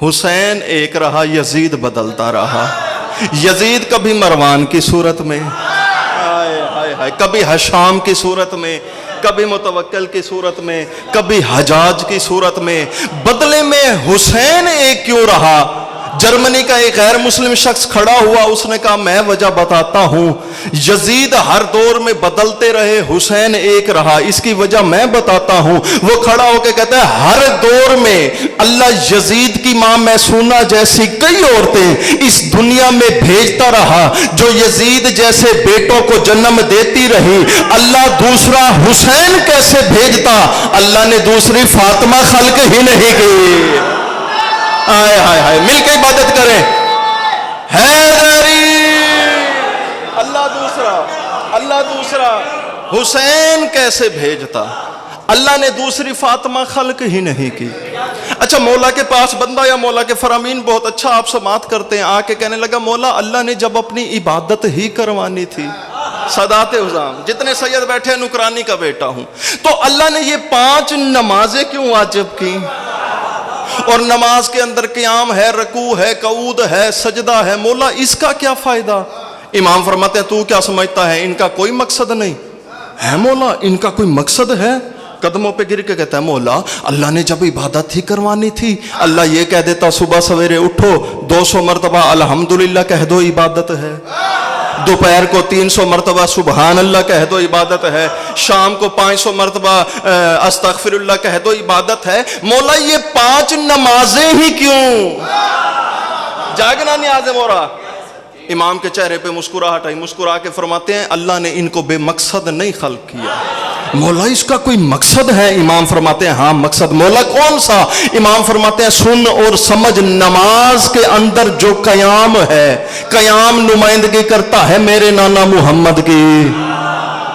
حسین ایک رہا، یزید بدلتا رہا۔ یزید کبھی مروان کی صورت میں، کبھی حشام کی صورت میں، کبھی متوکل کی صورت میں، کبھی حجاج کی صورت میں، بدلے میں حسین ایک کیوں رہا؟ جرمنی کا ایک غیر مسلم شخص کھڑا ہوا، اس نے کہا میں وجہ بتاتا ہوں، یزید ہر دور میں بدلتے رہے، حسین ایک رہا، اس کی وجہ میں بتاتا ہوں۔ وہ کھڑا ہو کے کہتا ہے ہر دور میں اللہ یزید کی ماں میسونہ جیسی کئی عورتیں اس دنیا میں بھیجتا رہا جو یزید جیسے بیٹوں کو جنم دیتی رہی، اللہ دوسرا حسین کیسے بھیجتا؟ اللہ نے دوسری فاطمہ خلق ہی نہیں کی۔ آئے ہائے ہائے، مل کے عبادت کریں۔ حیدری، اللہ دوسرا حسین کیسے بھیجتا؟ اللہ نے دوسری فاطمہ خلق ہی نہیں کی۔ اچھا، مولا کے پاس بندہ یا مولا کے فرامین بہت اچھا آپ سے بات کرتے ہیں، آ کے کہنے لگا مولا اللہ نے جب اپنی عبادت ہی کروانی تھی، سادات عظام جتنے سید بیٹھے ہیں نکرانی کا بیٹا ہوں، تو اللہ نے یہ 5 نمازیں کیوں واجب کی؟ اور نماز کے اندر قیام ہے، رکوع ہے، قعود ہے، سجدہ ہے، مولا اس کا کیا فائدہ؟ امام فرماتے ہیں تو کیا سمجھتا ہے ان کا کوئی مقصد نہیں ہے مولا؟ ان کا کوئی مقصد ہے؟ قدموں پہ گر کے کہتا ہے مولا اللہ نے جب عبادت ہی کروانی تھی، اللہ یہ کہہ دیتا صبح سویرے اٹھو 200 مرتبہ الحمدللہ کہہ دو عبادت ہے، دوپہر کو 300 مرتبہ سبحان اللہ کہہ دو عبادت ہے، شام کو 500 مرتبہ استغفر اللہ کہہ دو عبادت ہے، مولا یہ 5 نمازیں ہی کیوں؟ جاگنا نیاز مورا۔ امام کے چہرے پہ مسکراہٹ آئی، مسکرا کے فرماتے ہیں اللہ نے ان کو بے مقصد نہیں خلق کیا، مولا اس کا کوئی مقصد ہے؟ امام فرماتے ہیں ہاں مقصد۔ مولا کون سا؟ امام فرماتے ہیں سن اور سمجھ، نماز کے اندر جو قیام ہے، قیام نمائندگی کرتا ہے میرے نانا محمد کی۔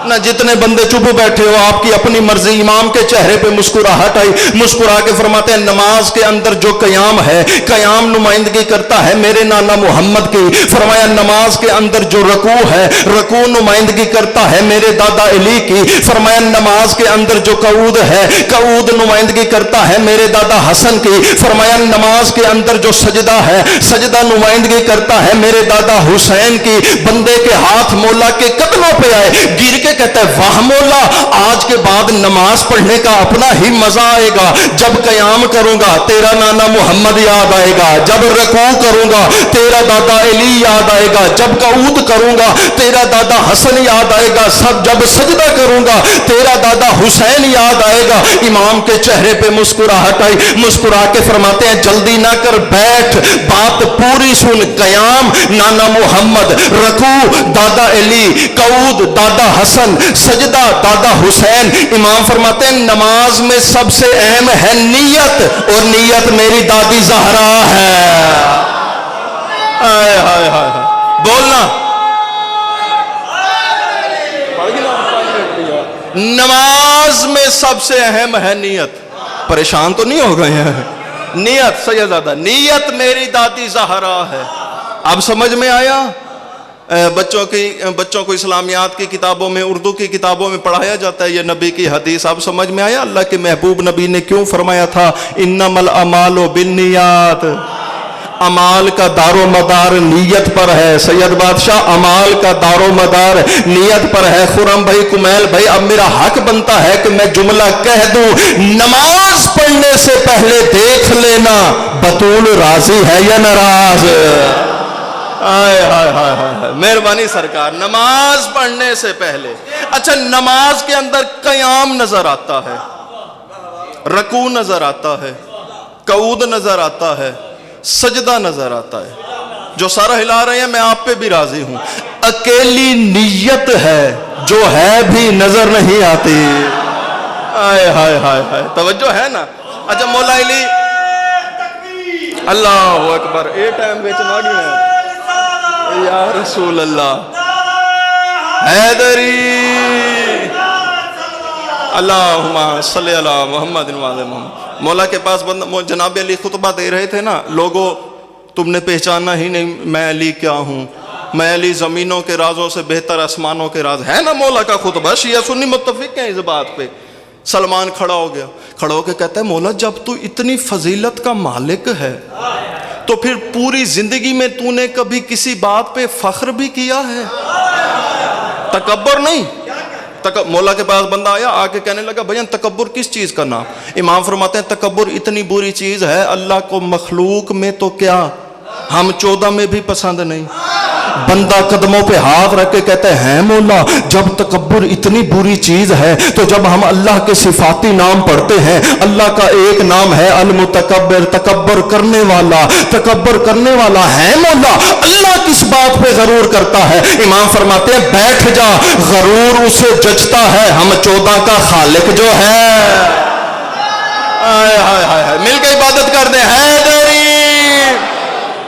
نہ جتنے بندے چپ بیٹھے ہو آپ کی اپنی مرضی، امام کے چہرے پہ مسکراہٹ آئی، مسکرا کے فرماتے ہیں نماز کے اندر جو قیام ہے، قیام نمائندگی کرتا ہے میرے نانا محمد کی۔ فرمایا نماز کے اندر جو رکوع ہے، رکوع نمائندگی کرتا ہے میرے دادا علی کی۔ فرمایا نماز کے اندر جو قعود ہے، قعود نمائندگی کرتا ہے میرے دادا حسن کی۔ فرمایا نماز کے اندر جو سجدہ ہے، سجدہ نمائندگی کرتا ہے میرے دادا حسین کی۔ بندے کے ہاتھ مولا کے قدموں پہ آئے، گر کے کہتا ہے واہ مولا آج کے بعد نماز پڑھنے کا اپنا ہی مزہ آئے گا، جب قیام کروں گا تیرا نانا محمد یاد آئے گا، جب رکوع کروں گا تیرا دادا علی یاد آئے گا، جب قعود کروں گا تیرا دادا حسن یاد آئے گا، جب سجدہ کروں گا تیرا دادا حسین یاد آئے گا۔ امام کے چہرے پہ مسکراہٹ آئی، مسکرا کے فرماتے ہیں جلدی نہ کر بیٹھ، بات پوری سن۔ قیام نانا محمد، رکوع دادا علی، قعود دادا حسن، سجدہ دادا حسین۔ امام فرماتے ہیں نماز میں سب سے اہم ہے نیت، اور نیت میری دادی زہرا ہے۔ آئے ہائے ہائے، بولنا نماز میں سب سے اہم ہے نیت۔ پریشان تو نہیں ہو گئے ہیں؟ نیت سیدزادہ، نیت میری دادی زہرا ہے۔ اب سمجھ میں آیا؟ بچوں کو اسلامیات کی کتابوں میں، اردو کی کتابوں میں پڑھایا جاتا ہے یہ نبی کی حدیث۔ اب سمجھ میں آیا اللہ کے محبوب نبی نے کیوں فرمایا تھا انما الاعمال بالنیات؟ اعمال کا دار و مدار نیت پر ہے سید بادشاہ، اعمال کا دار و مدار نیت پر ہے۔ خرم بھائی، کمیل بھائی، اب میرا حق بنتا ہے کہ میں جملہ کہہ دوں، نماز پڑھنے سے پہلے دیکھ لینا بطول راضی ہے یا ناراض؟ آئے ہائے ہائے ہائے، مہربانی سرکار، نماز پڑھنے سے پہلے۔ اچھا، نماز کے اندر قیام نظر آتا ہے، رکوع نظر آتا ہے، قعود نظر آتا ہے، سجدہ نظر آتا ہے۔ جو سارا ہلا رہے ہیں میں آپ پہ بھی راضی ہوں، اکیلی نیت ہے جو ہے بھی نظر نہیں آتی۔ آئے ہائے ہائے ہائے، توجہ ہے نا؟ اچھا مولا علی، اللہ اکبر، اے ٹائم بیچ ناگی ہے یا رسول اللہ، حیدری، اللہم صلی علی محمد وعلی محمد۔ مولا کے پاس جناب علی خطبہ دے رہے تھے نا، لوگوں تم نے پہچانا ہی نہیں میں علی کیا ہوں، میں علی زمینوں کے رازوں سے بہتر آسمانوں کے راز ہے نا۔ مولا کا خطبہ، شیعہ سنی متفق ہیں اس بات پہ سلمان کھڑا ہو گیا، کھڑا ہو کے کہتا ہے مولا جب تو اتنی فضیلت کا مالک ہے تو پھر پوری زندگی میں تو نے کبھی کسی بات پہ فخر بھی کیا ہے؟ تکبر نہیں۔ مولا کے پاس بندہ آیا، آ کے کہنے لگا بھائیان تکبر کس چیز کا نام؟ امام فرماتے ہیں تکبر اتنی بری چیز ہے اللہ کو مخلوق میں تو کیا ہم 14 میں بھی پسند نہیں۔ بندہ قدموں پہ ہاتھ رکھ کے کہتے ہیں مولا جب تکبر اتنی بری چیز ہے تو جب ہم اللہ کے صفاتی نام پڑھتے ہیں، اللہ کا ایک نام ہے المتکبر، تکبر کرنے والا، تکبر کرنے والا ہے مولا، اللہ کس بات پہ غرور کرتا ہے؟ امام فرماتے ہیں بیٹھ جا، غرور اسے جچتا ہے، ہم 14 کا خالق جو ہے۔ مل کے عبادت کر دیں حیدری۔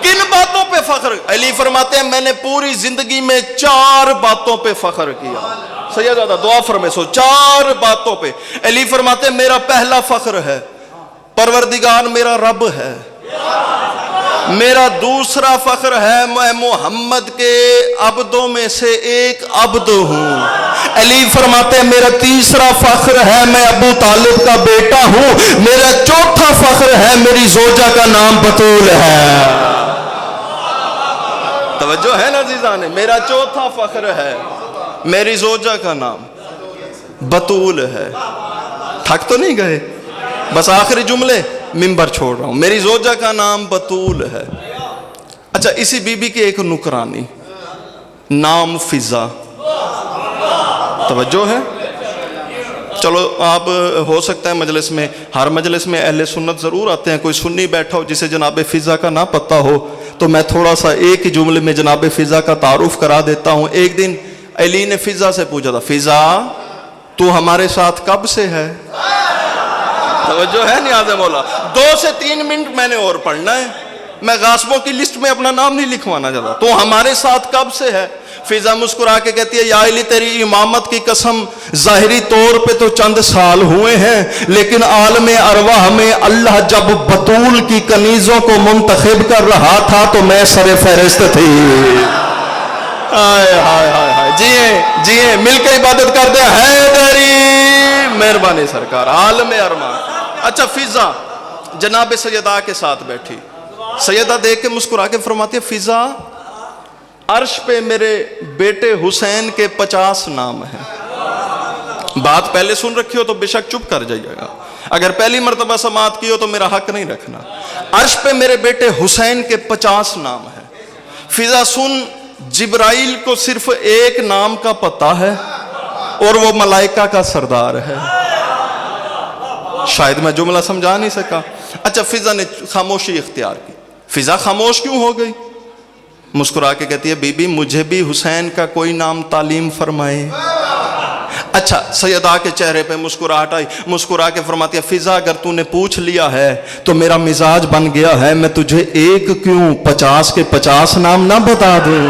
کن باتوں پہ فخر؟ علی فرماتے ہیں میں نے پوری زندگی میں 4 باتوں پہ فخر کیا۔ سیدہ دعا فرمائے سو 4 باتوں پہ۔ علی فرماتے ہیں میرا پہلا فخر ہے پروردگار میرا رب ہے، میرا دوسرا فخر ہے میں محمد کے عبدوں میں سے ایک عبد ہوں۔ علی فرماتے ہیں میرا تیسرا فخر ہے میں ابو طالب کا بیٹا ہوں، میرا چوتھا فخر ہے میری زوجہ کا نام بطول ہے۔ توجہ ہے نا عزیزان، میرا چوتھا فخر ہے میری زوجہ کا نام بطول ہے۔ تھک تو نہیں گئے؟ بس آخری جملے منبر چھوڑ رہا ہوں، میری زوجہ کا نام بطول ہے۔ اچھا اسی بی بی کی ایک نکرانی نام فضا، توجہ ہے؟ چلو آپ ہو سکتا ہے مجلس میں، ہر مجلس میں اہل سنت ضرور آتے ہیں، کوئی سنی بیٹھا ہو جسے جناب فضا کا نہ پتہ ہو تو میں تھوڑا سا ایک ہی جملے میں جناب فضا کا تعارف کرا دیتا ہوں۔ ایک دن علی نے فضا سے پوچھا تھا فضا تو ہمارے ساتھ کب سے ہے؟ توجہ ہے نیاز مولا؟ 2 سے 3 منٹ میں نے اور پڑھنا ہے، میں غاصبوں کی لسٹ میں اپنا نام نہیں لکھوانا چاہتا۔ تو ہمارے ساتھ کب سے ہے؟ فضا مسکرا کے کہتی ہے یا علی تیری امامت کی قسم ظاہری طور پہ تو چند سال ہوئے ہیں، لیکن عالم ارواح میں اللہ جب بطول کی کنیزوں کو منتخب کر رہا تھا تو میں سر فہرست تھی۔ ہائے ہائے ہائے ہائے، جیئے مل کے عبادت کر دیں حیدری، مہربانی سرکار عالم ارواح۔ اچھا فضا جناب سیدہ کے ساتھ بیٹھی، سیدہ دیکھ کے مسکرا کے فرماتی ہے فضا عرش پہ میرے بیٹے حسین کے 50 نام ہیں۔ بات پہلے سن رکھی ہو تو بے شک چپ کر جائیے گا، اگر پہلی مرتبہ سماعت کی ہو تو میرا حق نہیں رکھنا۔ عرش پہ میرے بیٹے حسین کے 50 نام ہیں۔ فضا سن، جبرائیل کو صرف ایک نام کا پتہ ہے اور وہ ملائکہ کا سردار ہے۔ شاید میں جملہ سمجھا نہیں سکا۔ اچھا فضا نے خاموشی اختیار کی۔ فضا خاموش کیوں ہو گئی؟ مسکرا کے کہتی ہے بی بی مجھے بھی حسین کا کوئی نام تعلیم فرمائے۔ اچھا سیدہ کے چہرے پہ مسکراہٹ آئی، مسکرا کے فرماتی ہے فضا اگر تو نے پوچھ لیا ہے تو میرا مزاج بن گیا ہے، میں تجھے ایک کیوں 50 کے 50 نام نہ بتا دوں۔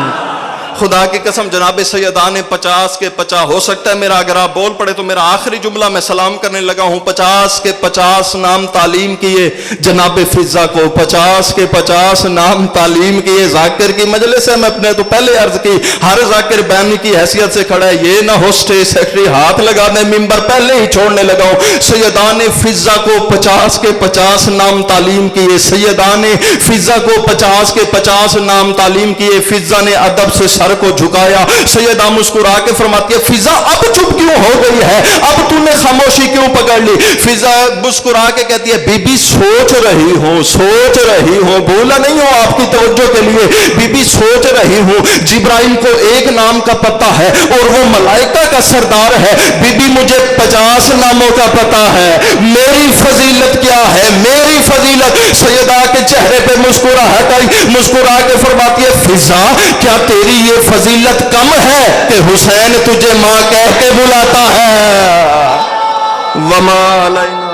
خدا کی قسم جناب سیدہ نے 50 کے 50، ہو سکتا ہے میرا اگر آپ بول پڑے تو میرا آخری جملہ میں سلام کرنے لگا ہوں، 50 کے 50 نام تعلیم کیے جناب فضا کو، 50 کے 50 نام تعلیم کیے۔ ذاکر کی مجلس ہے، میں اپنے تو پہلے عرض کی ہر ذاکر بانی کی حیثیت سے کھڑا ہے، یہ نہ ہو اسٹیج سیکرٹری ہاتھ لگا دے، ممبر پہلے ہی چھوڑنے لگا ہوں۔ سیدہ نے فضا کو 50 کے 50 نام تعلیم کیے، سیدہ نے فضا کو 50 کے 50 نام تعلیم کیے۔ فضا نے ادب سے سر کو جھکایا، سیدہ مسکرا کے فرماتی ہے فضا اب چپ کیوں ہو گئی ہے، اب تو نے خاموشی کیوں پکڑ لی؟ فضا مسکرا کے کہتی ہے بی بی سوچ رہی ہوں، بولا نہیں ہوں آپ کی توجہ کے لیے، بی بی سوچ رہی ہوں جبرائیل کو ایک نام کا پتہ ہے اور وہ ملائکہ کا سردار ہے، بی بی مجھے 50 ناموں کا پتہ ہے، میری فضیلت کیا ہے؟ میری فضیلت، سیدہ کے چہرے پہ مسکراہٹ آئی، مسکرا کے فرماتی ہے فضا کیا تیری یہ فضیلت کم ہے کہ حسین تجھے ماں کہہ کے بلاتا ہے؟ وما علینا